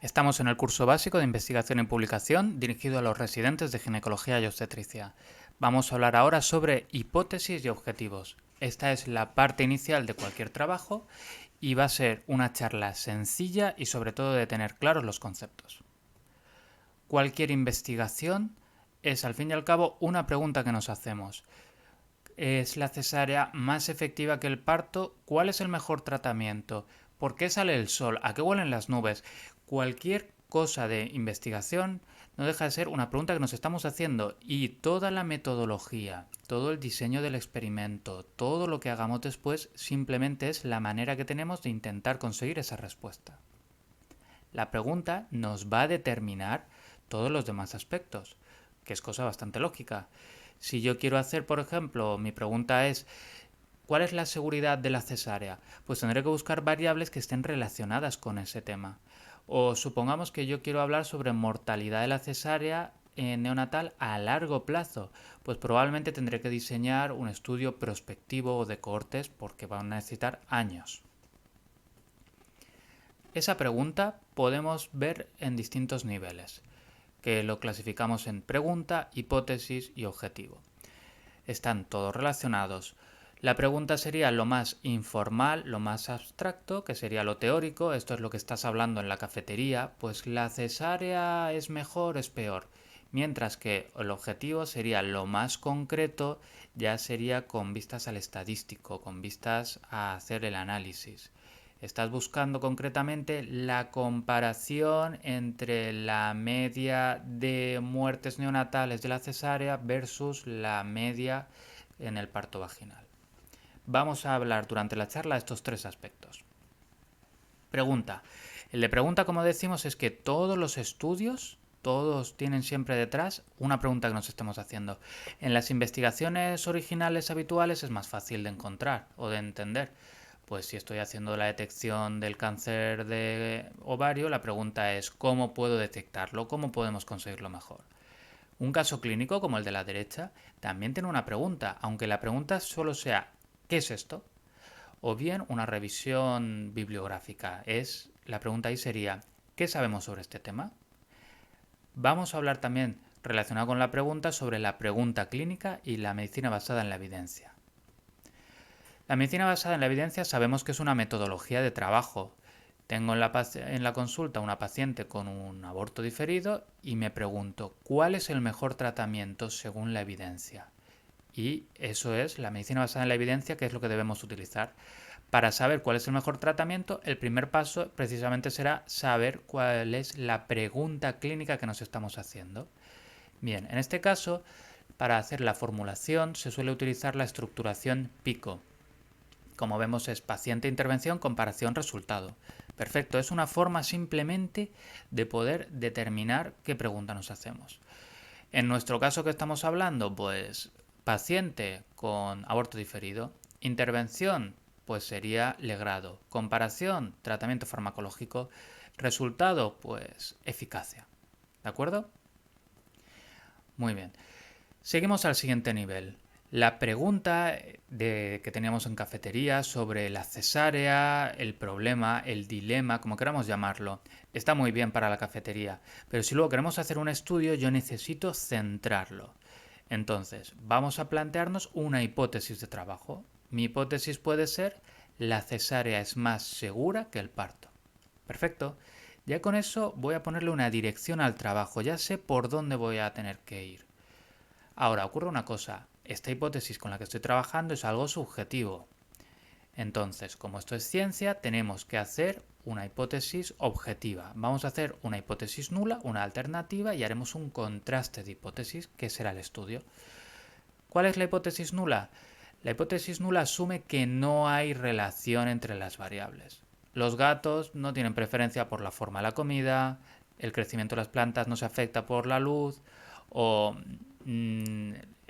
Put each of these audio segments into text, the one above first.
Estamos en el curso básico de investigación y publicación dirigido a los residentes de ginecología y obstetricia. Vamos a hablar ahora sobre hipótesis y objetivos. Esta es la parte inicial de cualquier trabajo y va a ser una charla sencilla y sobre todo de tener claros los conceptos. Cualquier investigación es al fin y al cabo una pregunta que nos hacemos. ¿Es la cesárea más efectiva que el parto? ¿Cuál es el mejor tratamiento? ¿Por qué sale el sol? ¿A qué huelen las nubes? Cualquier cosa de investigación no deja de ser una pregunta que nos estamos haciendo y toda la metodología, todo el diseño del experimento, todo lo que hagamos después simplemente es la manera que tenemos de intentar conseguir esa respuesta. La pregunta nos va a determinar todos los demás aspectos, que es cosa bastante lógica. Si yo quiero hacer, por ejemplo, mi pregunta es ¿cuál es la seguridad de la cesárea? Pues tendré que buscar variables que estén relacionadas con ese tema. O supongamos que yo quiero hablar sobre mortalidad de la cesárea neonatal a largo plazo, pues probablemente tendré que diseñar un estudio prospectivo o de cohortes porque van a necesitar años. Esa pregunta podemos ver en distintos niveles, que lo clasificamos en pregunta, hipótesis y objetivo. Están todos relacionados. La pregunta sería lo más informal, lo más abstracto, que sería lo teórico, esto es lo que estás hablando en la cafetería, pues la cesárea es mejor, es peor. Mientras que el objetivo sería lo más concreto, ya sería con vistas al estadístico, con vistas a hacer el análisis. Estás buscando concretamente la comparación entre la media de muertes neonatales de la cesárea versus la media en el parto vaginal. Vamos a hablar durante la charla de estos tres aspectos. Pregunta. El de pregunta, como decimos, es que todos los estudios, todos tienen siempre detrás una pregunta que nos estemos haciendo. En las investigaciones originales habituales es más fácil de encontrar o de entender. Pues si estoy haciendo la detección del cáncer de ovario, la pregunta es ¿cómo puedo detectarlo? ¿Cómo podemos conseguirlo mejor? Un caso clínico como el de la derecha también tiene una pregunta, aunque la pregunta solo sea ¿qué es esto? O bien una revisión bibliográfica. La pregunta ahí sería ¿qué sabemos sobre este tema? Vamos a hablar también relacionado con la pregunta sobre la pregunta clínica y la medicina basada en la evidencia. La medicina basada en la evidencia sabemos que es una metodología de trabajo. Tengo en la consulta una paciente con un aborto diferido y me pregunto ¿cuál es el mejor tratamiento según la evidencia? Y eso es la medicina basada en la evidencia, que es lo que debemos utilizar. Para saber cuál es el mejor tratamiento, el primer paso precisamente será saber cuál es la pregunta clínica que nos estamos haciendo. Bien, en este caso, para hacer la formulación se suele utilizar la estructuración PICO. Como vemos es paciente, intervención, comparación, resultado. Perfecto, es una forma simplemente de poder determinar qué pregunta nos hacemos. En nuestro caso que estamos hablando, pues paciente con aborto diferido, intervención, pues sería legrado, comparación, tratamiento farmacológico, resultado, pues eficacia. ¿De acuerdo? Muy bien. Seguimos al siguiente nivel. La pregunta que teníamos en cafetería sobre la cesárea, el problema, el dilema, como queramos llamarlo, está muy bien para la cafetería, pero si luego queremos hacer un estudio yo necesito centrarlo. Entonces, vamos a plantearnos una hipótesis de trabajo. Mi hipótesis puede ser la cesárea es más segura que el parto. Perfecto. Ya con eso voy a ponerle una dirección al trabajo, ya sé por dónde voy a tener que ir. Ahora, ocurre una cosa, esta hipótesis con la que estoy trabajando es algo subjetivo. Entonces, como esto es ciencia, tenemos que hacer una hipótesis objetiva. Vamos a hacer una hipótesis nula, una alternativa y haremos un contraste de hipótesis, que será el estudio. ¿Cuál es la hipótesis nula? La hipótesis nula asume que no hay relación entre las variables. Los gatos no tienen preferencia por la forma de la comida, el crecimiento de las plantas no se afecta por la luz o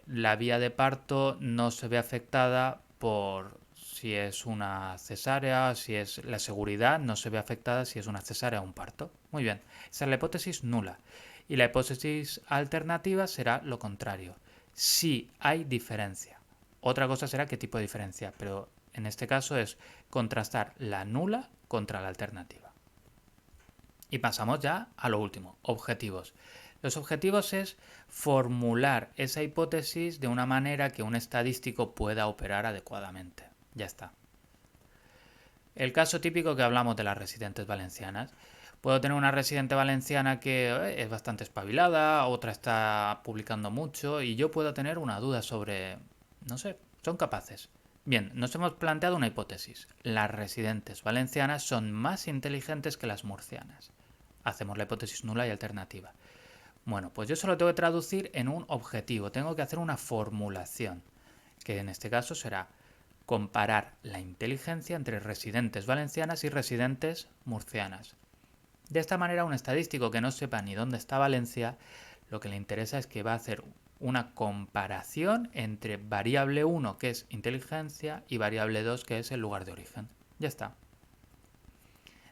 la vía de parto no se ve afectada por si es una cesárea, si es la seguridad no se ve afectada si es una cesárea o un parto. Muy bien, esa es la hipótesis nula. Y la hipótesis alternativa será lo contrario. Sí hay diferencia. Otra cosa será qué tipo de diferencia, pero en este caso es contrastar la nula contra la alternativa. Y pasamos ya a lo último, objetivos. Los objetivos es formular esa hipótesis de una manera que un estadístico pueda operar adecuadamente. Ya está. El caso típico que hablamos de las residentes valencianas. Puedo tener una residente valenciana que es bastante espabilada, otra está publicando mucho y yo puedo tener una duda sobre, no sé, son capaces. Bien, nos hemos planteado una hipótesis. Las residentes valencianas son más inteligentes que las murcianas. Hacemos la hipótesis nula y alternativa. Bueno, pues yo solo tengo que traducir en un objetivo, tengo que hacer una formulación, que en este caso será comparar la inteligencia entre residentes valencianas y residentes murcianas. De esta manera, un estadístico que no sepa ni dónde está Valencia, lo que le interesa es que va a hacer una comparación entre variable 1, que es inteligencia, y variable 2, que es el lugar de origen. Ya está.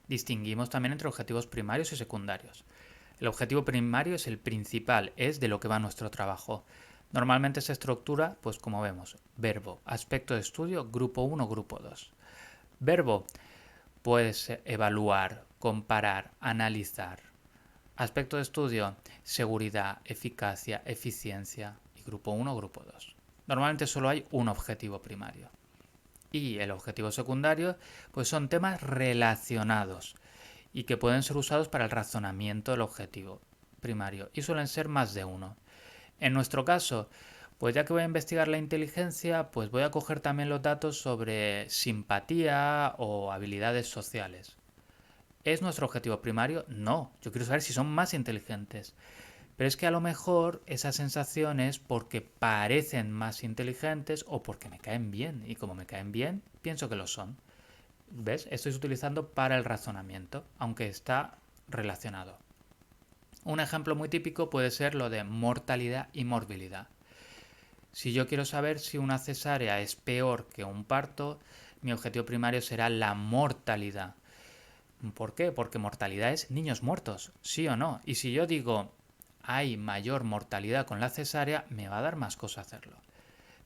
Distinguimos también entre objetivos primarios y secundarios. El objetivo primario es el principal, es de lo que va nuestro trabajo. Normalmente se estructura, pues como vemos, verbo, aspecto de estudio, grupo 1, grupo 2. Verbo, puedes evaluar, comparar, analizar. Aspecto de estudio, seguridad, eficacia, eficiencia. Y grupo 1, grupo 2. Normalmente solo hay un objetivo primario. Y el objetivo secundario, pues son temas relacionados y que pueden ser usados para el razonamiento del objetivo primario y suelen ser más de uno. En nuestro caso, pues ya que voy a investigar la inteligencia, pues voy a coger también los datos sobre simpatía o habilidades sociales. ¿Es nuestro objetivo primario? No, yo quiero saber si son más inteligentes. Pero es que a lo mejor esa sensación es porque parecen más inteligentes o porque me caen bien. Y como me caen bien, pienso que lo son. ¿Ves? Estoy utilizando para el razonamiento, aunque está relacionado. Un ejemplo muy típico puede ser lo de mortalidad y morbilidad. Si yo quiero saber si una cesárea es peor que un parto, mi objetivo primario será la mortalidad. ¿Por qué? Porque mortalidad es niños muertos, sí o no. Y si yo digo hay mayor mortalidad con la cesárea, me va a dar más cosa hacerlo.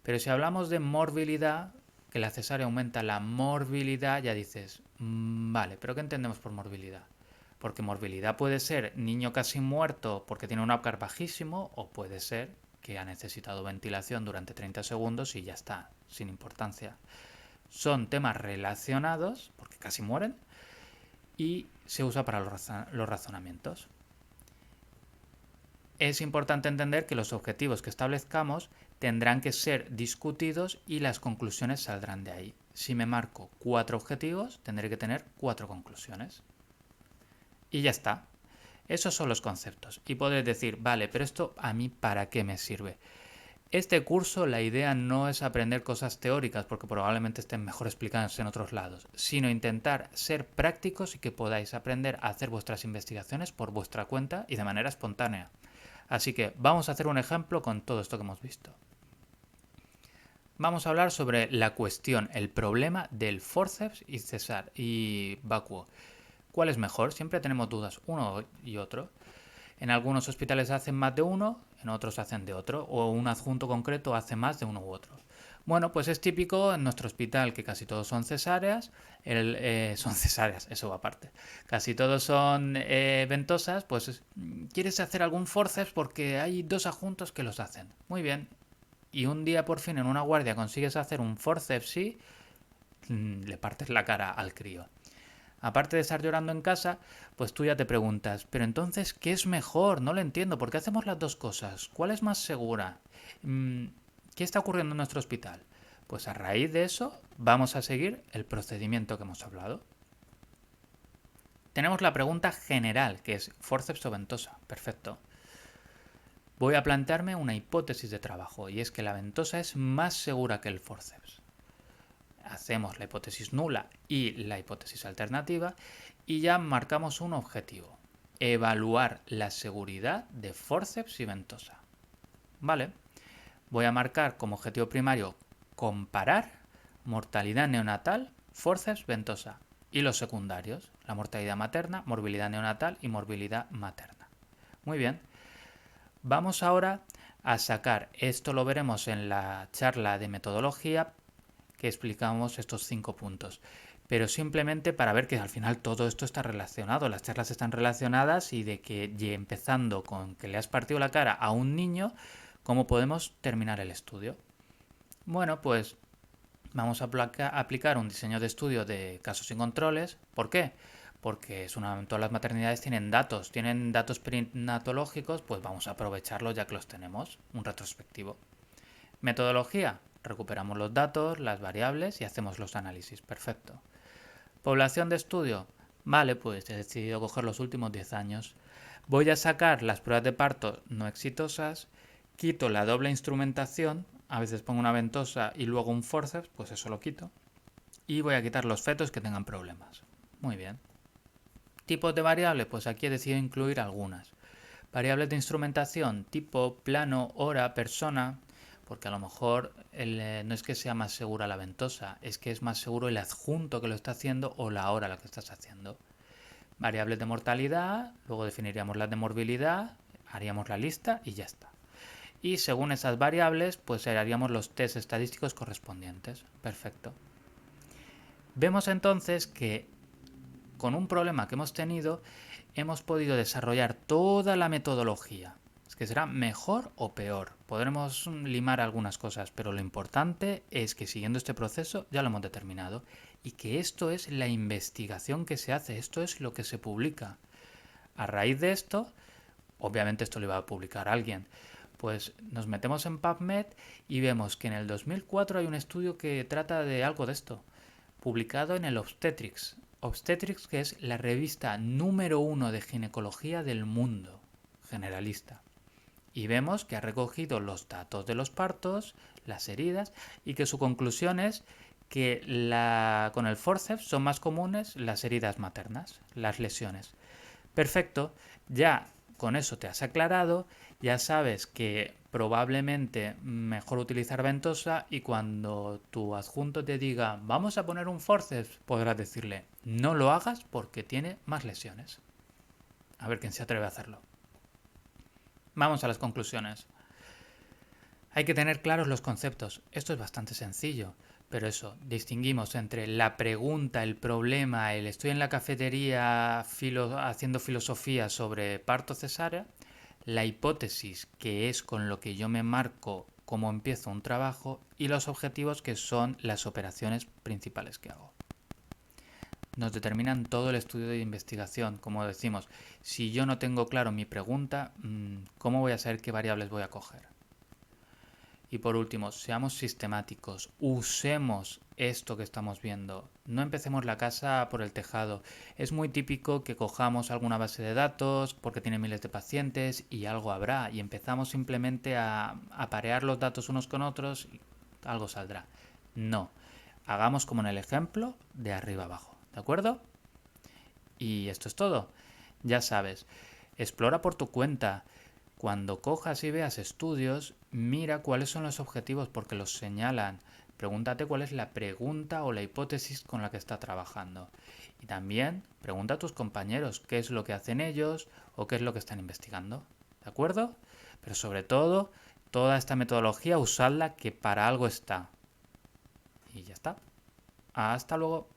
Pero si hablamos de morbilidad, que la cesárea aumenta la morbilidad, ya dices, vale, pero ¿qué entendemos por morbilidad? Porque morbilidad puede ser niño casi muerto porque tiene un Apgar bajísimo, o puede ser que ha necesitado ventilación durante 30 segundos y ya está, sin importancia. Son temas relacionados, porque casi mueren, y se usa para los razonamientos. Es importante entender que los objetivos que establezcamos tendrán que ser discutidos y las conclusiones saldrán de ahí. Si me marco 4 objetivos, tendré que tener 4 conclusiones. Y ya está. Esos son los conceptos. Y podréis decir, vale, pero esto a mí ¿para qué me sirve? Este curso, la idea no es aprender cosas teóricas, porque probablemente estén mejor explicadas en otros lados, sino intentar ser prácticos y que podáis aprender a hacer vuestras investigaciones por vuestra cuenta y de manera espontánea. Así que vamos a hacer un ejemplo con todo esto que hemos visto. Vamos a hablar sobre la cuestión, el problema del forceps y vacuo. ¿Cuál es mejor? Siempre tenemos dudas, uno y otro. En algunos hospitales hacen más de uno, en otros hacen de otro, o un adjunto concreto hace más de uno u otro. Bueno, pues es típico en nuestro hospital que casi todos son cesáreas, son cesáreas, eso va aparte. Casi todos son ventosas, pues quieres hacer algún forceps porque hay 2 adjuntos que los hacen. Muy bien. Y un día por fin en una guardia consigues hacer un forceps y le partes la cara al crío. Aparte de estar llorando en casa, pues tú ya te preguntas, pero entonces, ¿qué es mejor? No lo entiendo, ¿por qué hacemos las dos cosas? ¿Cuál es más segura? ¿Qué está ocurriendo en nuestro hospital? Pues a raíz de eso vamos a seguir el procedimiento que hemos hablado. Tenemos la pregunta general, que es forceps o ventosa. Perfecto. Voy a plantearme una hipótesis de trabajo, y es que la ventosa es más segura que el forceps. Hacemos la hipótesis nula y la hipótesis alternativa y ya marcamos un objetivo. Evaluar la seguridad de forceps y ventosa. Vale. Voy a marcar como objetivo primario comparar mortalidad neonatal, forceps, ventosa. Y los secundarios, la mortalidad materna, morbilidad neonatal y morbilidad materna. Muy bien. Vamos ahora a sacar, esto lo veremos en la charla de metodología, que explicamos estos 5 puntos. pero simplemente para ver que al final todo esto está relacionado, las charlas están relacionadas y de que empezando con que le has partido la cara a un niño, ¿cómo podemos terminar el estudio? Bueno, pues vamos a aplicar un diseño de estudio de casos y controles. ¿Por qué? Porque todas las maternidades tienen datos perinatológicos, pues vamos a aprovecharlos ya que los tenemos, un retrospectivo. Metodología, recuperamos los datos, las variables y hacemos los análisis. Perfecto. Población de estudio, vale, pues he decidido coger los últimos 10 años. Voy a sacar las pruebas de parto no exitosas, quito la doble instrumentación, a veces pongo una ventosa y luego un forceps, pues eso lo quito. Y voy a quitar los fetos que tengan problemas. Muy bien. Tipos de variables, pues aquí he decidido incluir algunas. Variables de instrumentación, tipo, plano, hora, persona, porque a lo mejor no es que sea más segura la ventosa, es que es más seguro el adjunto que lo está haciendo o la hora a la que estás haciendo. Variables de mortalidad, luego definiríamos las de morbilidad, haríamos la lista y ya está. Y según esas variables, pues haríamos los test estadísticos correspondientes. Perfecto. Vemos entonces que con un problema que hemos tenido, hemos podido desarrollar toda la metodología. Es que será mejor o peor. Podremos limar algunas cosas, pero lo importante es que siguiendo este proceso ya lo hemos determinado y que esto es la investigación que se hace, esto es lo que se publica. A raíz de esto, obviamente esto lo iba a publicar alguien, pues nos metemos en PubMed y vemos que en el 2004 hay un estudio que trata de algo de esto, publicado en el Obstetrics. Obstetrics, que es la revista número 1 de ginecología del mundo, generalista. Y vemos que ha recogido los datos de los partos, las heridas, y que su conclusión es que con el forceps son más comunes las heridas maternas, las lesiones. Perfecto, ya con eso te has aclarado, ya sabes que probablemente mejor utilizar ventosa y cuando tu adjunto te diga vamos a poner un forceps, podrás decirle no lo hagas porque tiene más lesiones. A ver quién se atreve a hacerlo. Vamos a las conclusiones. Hay que tener claros los conceptos. Esto es bastante sencillo. Pero eso, distinguimos entre la pregunta, el problema, el estoy en la cafetería haciendo filosofía sobre parto cesárea, la hipótesis, que es con lo que yo me marco cómo empiezo un trabajo, y los objetivos, que son las operaciones principales que hago. Nos determinan todo el estudio de investigación, como decimos. Si yo no tengo claro mi pregunta, ¿cómo voy a saber qué variables voy a coger? Y por último, seamos sistemáticos, usemos esto que estamos viendo. No empecemos la casa por el tejado. Es muy típico que cojamos alguna base de datos porque tiene miles de pacientes y algo habrá y empezamos simplemente a parear los datos unos con otros y algo saldrá. No, hagamos como en el ejemplo de arriba abajo, ¿de acuerdo? Y esto es todo. Ya sabes, explora por tu cuenta. Cuando cojas y veas estudios, mira cuáles son los objetivos porque los señalan. Pregúntate cuál es la pregunta o la hipótesis con la que está trabajando. Y también pregunta a tus compañeros qué es lo que hacen ellos o qué es lo que están investigando. ¿De acuerdo? Pero sobre todo, toda esta metodología usadla que para algo está. Y ya está. Hasta luego.